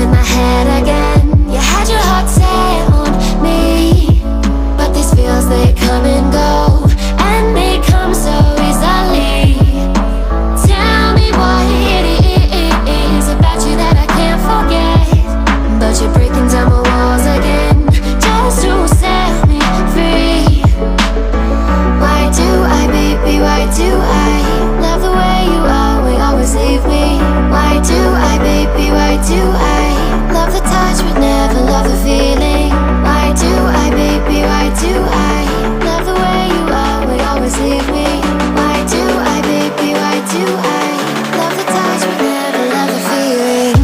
in my head again. You had your heart set on me, but these feels, they come and go, and they come so easily. Tell me what it is about you that I can't forget, but you're breaking down my walls again, just to set me free. Why do I, baby, why do I love the way you are, we always leave me? Why do I, baby, why do I love the touch but never love the feeling? Why do I, baby, why do I love the way you are, we always leave me? Why do I, baby, why do I love the touch but never love the feeling?